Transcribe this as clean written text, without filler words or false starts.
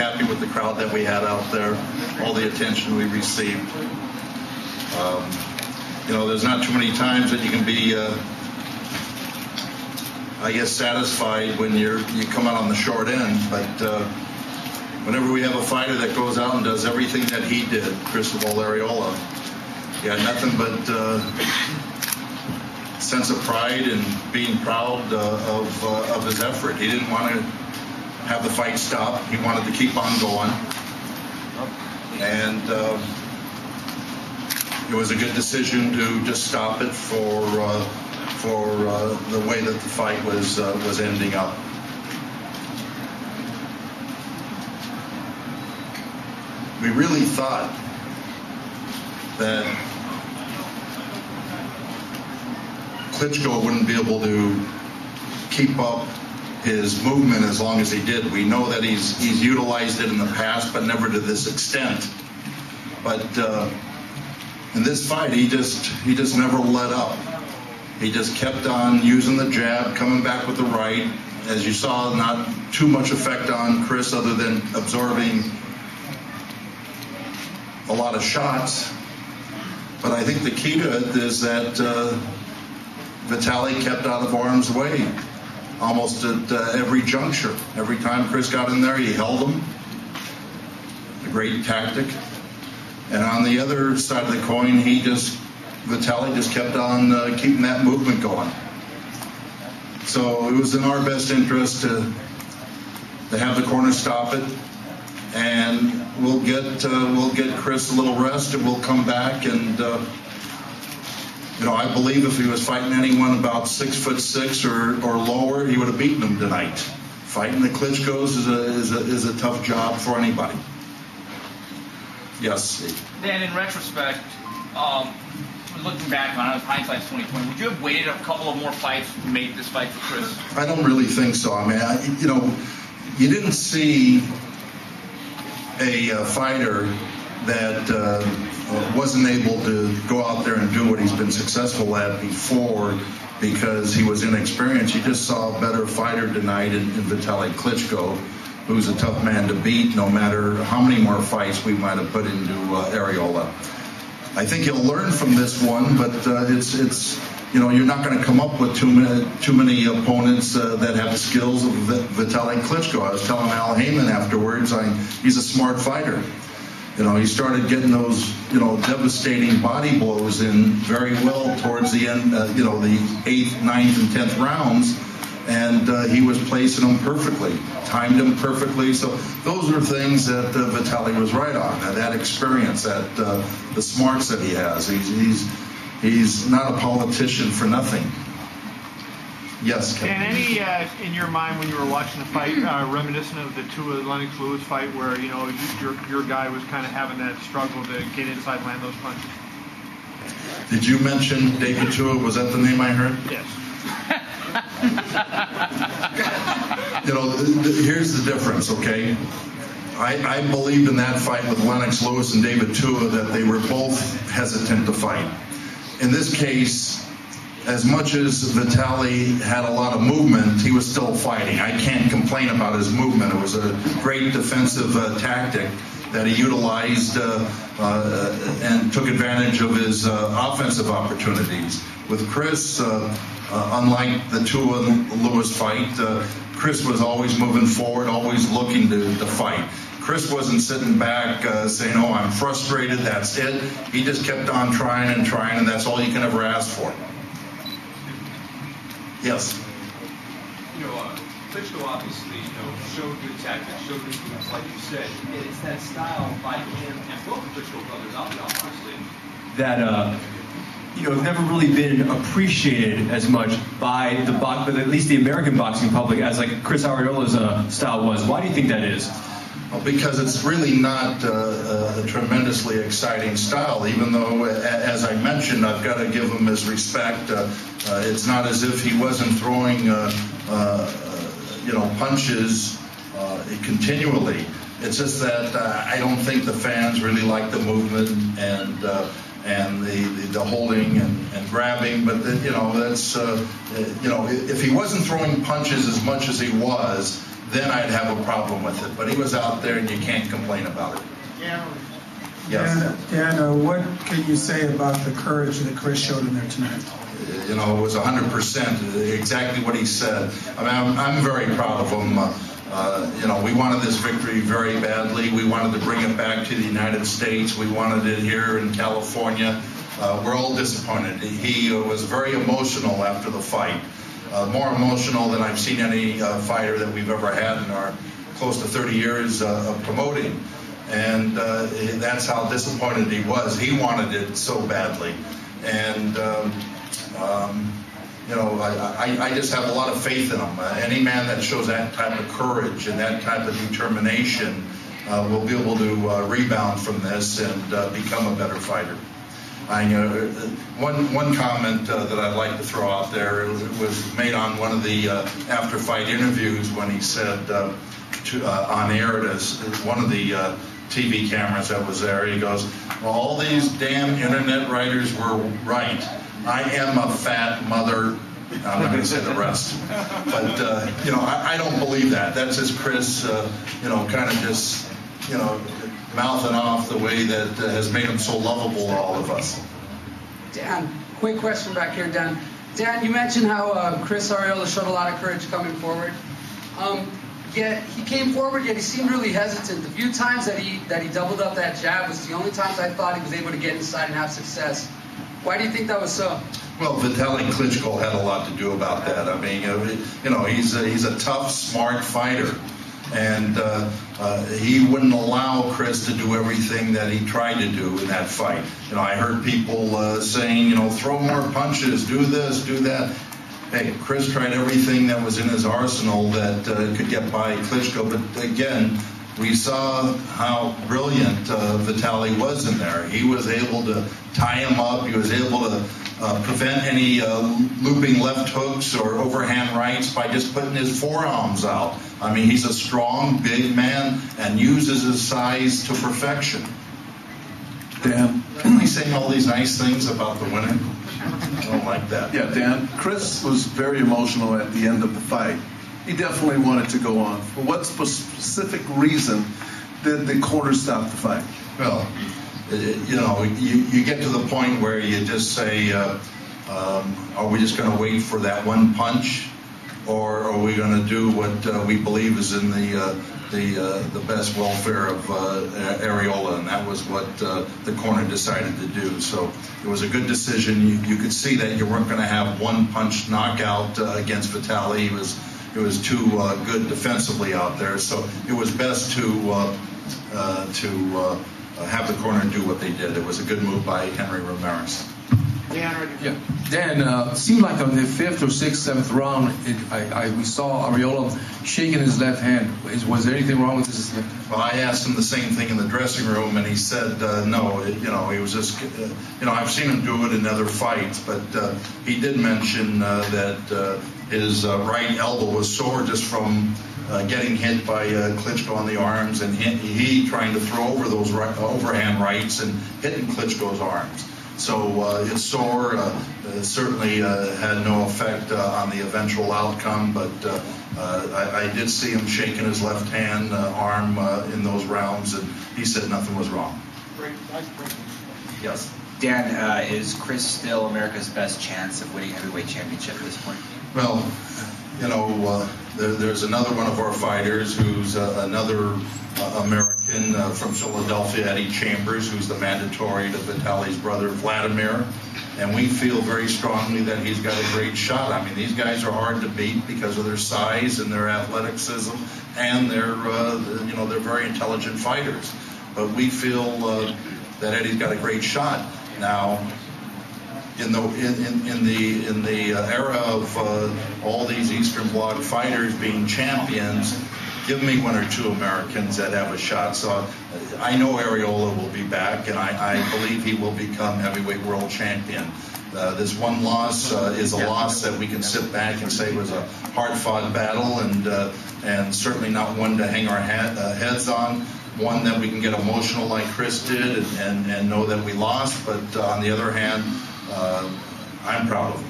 happy with the crowd that we had out there, all the attention we received. You know, there's not too many times that you can be, I guess, satisfied when you come out on the short end. But whenever we have a fighter that goes out and does everything that he did, Arreola, he had nothing but sense of pride and being proud of his effort. He didn't want to have the fight stop. He wanted to keep on going. And it was a good decision to just stop it for the way that the fight was ending up. We really thought that Klitschko wouldn't be able to keep up his movement as long as he did. We know that he's utilized it in the past, but never to this extent. But in this fight, he just never let up. He just kept on using the jab, coming back with the right. As you saw, not too much effect on Chris other than absorbing a lot of shots. But I think the key to it is that Vitaly kept out of harm's way almost at every juncture. Every time Chris got in there, he held him. A great tactic. And on the other side of the coin, Vitaly just kept on keeping that movement going. So it was in our best interest to have the corner stop it, and we'll get Chris a little rest, and we'll come back. And you know, I believe if he was fighting anyone about 6'6" or lower, he would have beaten him tonight. Fighting the Klitschkos is a tough job for anybody. Yes. Dan, in retrospect, looking back on it, hindsight's 20/20. Would you have waited a couple of more fights to make this fight for Chris? I don't really think so. I mean, you know, you didn't see a fighter that wasn't able to go out there and do what he's been successful at before because he was inexperienced. You just saw a better fighter tonight in Vitaly Klitschko, who's a tough man to beat no matter how many more fights we might have put into Arreola. I think he'll learn from this one, but it's you know, you're not going to come up with too many opponents that have the skills of Vitaly Klitschko. I was telling Al Heyman afterwards, he's a smart fighter. You know, he started getting those, you know, devastating body blows in very well towards the end, you know, the 8th, 9th, and 10th rounds, and he was placing them perfectly, timed them perfectly. So those are things that Vitaly was right on, that experience, that the smarts that he has. He's not a politician for nothing. Yes, Kevin. And any in your mind when you were watching the fight, reminiscent of the Lennox Lewis fight, where you know your guy was kind of having that struggle to get inside, land those punches? Did you mention David Tua? Was that the name I heard? Yes. You know, here's the difference, okay? I believed in that fight with Lennox Lewis and David Tua that they were both hesitant to fight. In this case, as much as Vitaly had a lot of movement, he was still fighting. I can't complain about his movement. It was a great defensive tactic that he utilized and took advantage of his offensive opportunities. With Chris, unlike the Tua Lewis fight, Chris was always moving forward, always looking to fight. Chris wasn't sitting back saying, oh, I'm frustrated, that's it. He just kept on trying, and that's all you can ever ask for. Yes? You know, Klitschko obviously, you know, showed good tactics, showed good moves, like you said. It's that style by him and both Klitschko brothers, obviously, that, you know, have never really been appreciated as much by the but at least the American boxing public as like Chris Arreola's style was. Why do you think that is? Well, because it's really not a tremendously exciting style, even though, as I mentioned, I've got to give him his respect. It's not as if he wasn't throwing, you know, punches continually. It's just that I don't think the fans really like the movement and the holding and grabbing. But you know, that's you know, if he wasn't throwing punches as much as he was, then I'd have a problem with it. But he was out there, and you can't complain about it. Yeah. Yes. Dan, what can you say about the courage that Chris showed in there tonight? You know, it was 100% exactly what he said. I mean, I'm very proud of him. You know, we wanted this victory very badly. We wanted to bring it back to the United States. We wanted it here in California. We're all disappointed. He was very emotional after the fight, more emotional than I've seen any fighter that we've ever had in our close to 30 years of promoting. And that's how disappointed he was. He wanted it so badly. And, you know, I just have a lot of faith in him. Any man that shows that type of courage and that type of determination will be able to rebound from this and become a better fighter. One comment that I'd like to throw out there was made on one of the after-fight interviews when he said on air to one of the TV cameras that was there, he goes, well, all these damn internet writers were right. I am a fat mother. I'm not going to say the rest. But, you know, I don't believe that. That's just Chris, you know, kind of just, you know, mouthing off the way that has made him so lovable to all of us. Dan, quick question back here, Dan. Dan, you mentioned how Chris Arreola showed a lot of courage coming forward. Yet he came forward, yet he seemed really hesitant. The few times that he doubled up that jab was the only times I thought he was able to get inside and have success. Why do you think that was so? Well, Vitaly Klitschko had a lot to do about that. I mean, you know, he's a tough, smart fighter. And he wouldn't allow Chris to do everything that he tried to do in that fight. You know, I heard people saying, you know, throw more punches, do this, do that. Hey, Chris tried everything that was in his arsenal that could get by Klitschko. But again, we saw how brilliant Vitaly was in there. He was able to tie him up. He was able to prevent any looping left hooks or overhand rights by just putting his forearms out. I mean, he's a strong, big man and uses his size to perfection. Dan? Am I saying all these nice things about the winner? I don't like that. Yeah, Dan, Chris was very emotional at the end of the fight. He definitely wanted to go on. For what specific reason did the corner stop the fight? Well, you know, you get to the point where you just say, are we just going to wait for that one punch, or are we going to do what we believe is in the best welfare of Arreola? And that was what the corner decided to do. So it was a good decision. You could see that you weren't going to have one punch knockout against Vitaly. It was too good defensively out there. So it was best to have the corner do what they did. It was a good move by Henry Ramirez. Yeah, Dan, seemed like on the 5th or 6th, 7th round, we saw Arreola shaking his left hand. Was there anything wrong with this? Well, I asked him the same thing in the dressing room, and he said no. You know, he was just, you know, I've seen him do it in other fights, but he did mention that his right elbow was sore just from getting hit by Klitschko on the arms, and he trying to throw over those overhand rights and hitting Klitschko's arms. So it's sore. Certainly had no effect on the eventual outcome, but I did see him shaking his left hand arm in those rounds, and he said nothing was wrong. Yes. Dan, is Chris still America's best chance of winning heavyweight championship at this point? Well, you know, there's another one of our fighters who's another American from Philadelphia, Eddie Chambers, who's the mandatory to Vitaly's brother, Vladimir. And we feel very strongly that he's got a great shot. I mean, these guys are hard to beat because of their size and their athleticism, and they're very intelligent fighters. But we feel that Eddie's got a great shot. Now, in the era of all these Eastern Bloc fighters being champions, give me one or two Americans that have a shot. So I know Arreola will be back, and I believe he will become heavyweight world champion. This one loss is a loss that we can sit back and say was a hard-fought battle, and certainly not one to hang our heads on. One that we can get emotional like Chris did and know that we lost. But on the other hand, I'm proud of him.